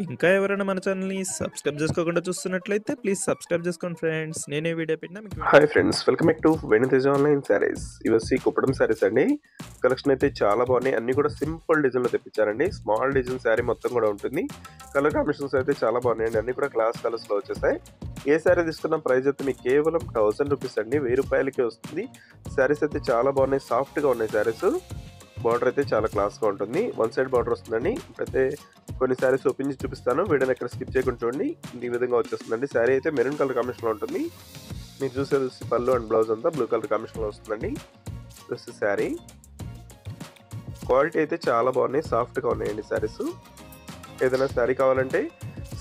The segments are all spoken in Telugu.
ఇంకా ఎవరైనా మన ఛానల్‌ని సబ్స్క్రైబ్ జేసుకోకుండా చూస్తున్నట్లయితే ప్లీజ్ సబ్స్క్రైబ్ జేసుకోండి ఫ్రెండ్స్. నేనే వీడియో పెట్టినా మీకు hi friends, welcome back to Venuteja online sarees. ఇవొచ్చి కుప్పడం శారీస్ అండి. కలెక్షన్ అయితే చాలా బాగున్నాయి. అన్ని కూడా సింపుల్ డిజైన్‌లో తెప్పించారండి. స్మాల్ డిజైన్ శారీ మొత్తం కూడా ఉంటుంది. కలర్ కాంబినేషన్స్ అయితే చాలా బాగున్నాయండి. అన్ని కూడా క్లాస్ కలర్స్‌లో వచ్చేసాయి. ఏ శారీ తీసుకున్న ప్రైస్ అయితే మీకు కేవలం 1000 రూపీస్ అండి. 1000 రూపాయలకే వస్తుంది. శారీస్ అయితే చాలా బాగున్నాయి. సాఫ్ట్‌గా ఉన్నాయి శారీస్. బార్డర్ అయితే చాలా క్లాస్‌గా ఉంటుంది. వన్ సైడ్ బార్డర్ వస్తుందండి. ఇప్పుడైతే కొన్ని శారీస్ ఓపెన్ చేసి చూపిస్తాను. వీడియోని ఎక్కడ స్కిప్ చేయకుండా చూడండి. ఈ విధంగా వచ్చేస్తుందండి. శారీ అయితే మెరూన్ కలర్ కాంబినేషన్‌లో ఉంటుంది. మీరు చూసేది పళ్ళు అండ్ బ్లౌజ్ అంతా బ్లూ కలర్ కాంబినేషన్‌లో వస్తుందండి. దిస్ శారీ. క్వాలిటీ అయితే చాలా బాగున్నాయి. సాఫ్ట్‌గా ఉన్నాయండి శారీస్. ఏదైనా శారీ కావాలంటే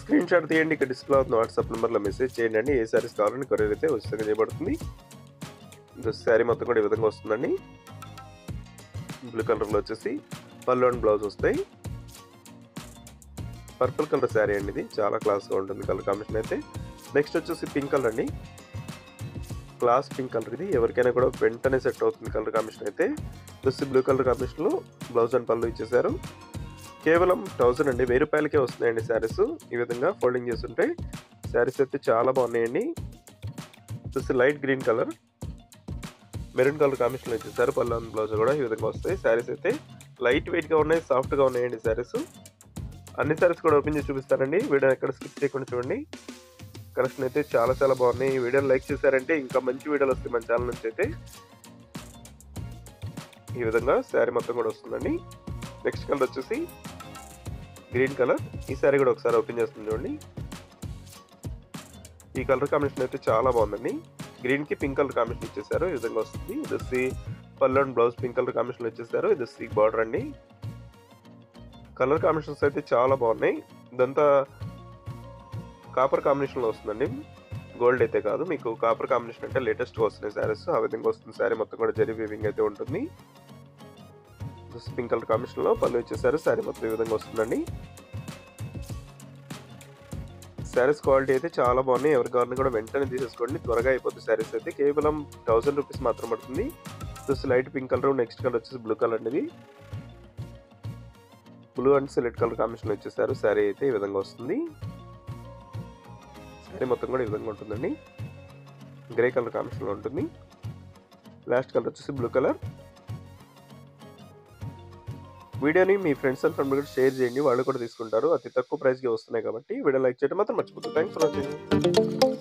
స్క్రీన్ షాట్ తీయండి. ఇక్కడ డిస్ప్లే అవుతున్న వాట్సాప్ నెంబర్లో మెసేజ్ చేయండి అండి. ఏ శారీస్ కావాలని కొరియర్ అయితే ఉచితంగా చేయబడుతుంది. దిస్ శారీ మొత్తం కూడా ఈ విధంగా వస్తుందండి. బ్లూ కలర్లో వచ్చేసి పళ్ళు అండ్ బ్లౌజ్ వస్తాయి. పర్పుల్ కలర్ శారీ అండి. ఇది చాలా క్లాస్గా ఉంటుంది కలర్ కాంబినేషన్ అయితే. నెక్స్ట్ వచ్చేసి పింక్ కలర్ అండి. క్లాస్ పింక్ కలర్ ఇది. ఎవరికైనా కూడా వెంటనే సెట్ అవుతుంది కలర్ కాంబినేషన్ అయితే. ప్లస్ బ్లూ కలర్ కాంబినేషన్లో బ్లౌజ్ అండ్ పళ్ళు ఇచ్చేసారు. కేవలం 1000 అండి. 1000 రూపాయలకే వస్తున్నాయండి శారీస్. ఈ విధంగా ఫోల్డింగ్ చేస్తుంటే శారీస్ అయితే చాలా బాగున్నాయండి. Plus light green colour, maroon colour కాంబినేషన్లో ఇచ్చేసారు. పళ్ళు అండ్ బ్లౌజ్ కూడా ఈ విధంగా వస్తాయి. శారీస్ అయితే లైట్ వెయిట్గా ఉన్నాయి, సాఫ్ట్గా ఉన్నాయండి శారీస్. అన్ని శారీస్ కూడా ఓపెన్ చేసి చూపిస్తానండి. వీడియో ఎక్కడ స్కిప్ చేయకుండా చూడండి. కలెక్షన్ అయితే చాలా చాలా బాగున్నాయి. ఈ వీడియోని లైక్ చేశారంటే ఇంకా మంచి వీడియోలు వస్తాయి మన ఛానల్ నుంచి అయితే. ఈ విధంగా శారీ మొత్తం కూడా వస్తుందండి. నెక్స్ట్ కలర్ వచ్చేసి గ్రీన్ కలర్. ఈ శారీ కూడా ఒకసారి ఓపెన్ చేస్తుంది చూడండి. ఈ కలర్ కాంబినేషన్ అయితే చాలా బాగుందండి. గ్రీన్ కి పింక్ కలర్ కాంబినేషన్ ఇచ్చేసారు. ఈ విధంగా వస్తుంది. ఇది పళ్ళు and blouse pink colour combination ఇచ్చేసారు. ఇది బార్డర్ అండి. కలర్ కాంబినేషన్స్ అయితే చాలా బాగున్నాయి. ఇదంతా కాపర్ కాంబినేషన్లో వస్తుందండి. గోల్డ్ అయితే కాదు. మీకు కాపర్ కాంబినేషన్ అంటే లేటెస్ట్గా వస్తున్నాయి శారీస్. ఆ విధంగా వస్తుంది. శారీ మొత్తం కూడా జరీ వీవింగ్ అయితే ఉంటుంది. పింక్ కలర్ కాంబినేషన్లో పళ్ళు ఇచ్చేసారు. శారీ మొత్తం ఈ విధంగా వస్తుందండి. శారీస్ క్వాలిటీ అయితే చాలా బాగున్నాయి. ఎవరి కావాలని కూడా వెంటనే తీసేసుకోండి. త్వరగా అయిపోతుంది శారీస్ అయితే. కేవలం 1000 రూపీస్ మాత్రం పడుతుంది. Light pink colour. Next colour వచ్చేసి బ్లూ కలర్ అనేది. బ్లూ అండ్ సిలెక్ట్ కలర్ కాంబినేషన్లో ఇచ్చేసారు. శారీ అయితే ఈ విధంగా వస్తుంది. శారీ మొత్తం కూడా ఈ విధంగా ఉంటుందండి. గ్రే కలర్ కాంబినేషన్లో ఉంటుంది. లాస్ట్ కలర్ వచ్చేసి బ్లూ కలర్. వీడియోని మీ ఫ్రెండ్స్ అండ్ ఫ్యామిలీ కూడా షేర్ చేయండి. వాళ్ళు కూడా తీసుకుంటారు. అతి తక్కువ ప్రైస్కి వస్తున్నాయి కాబట్టి వీడియో లైక్ చేయడం మాత్రం మర్చిపోతుంది. Thanks for watching.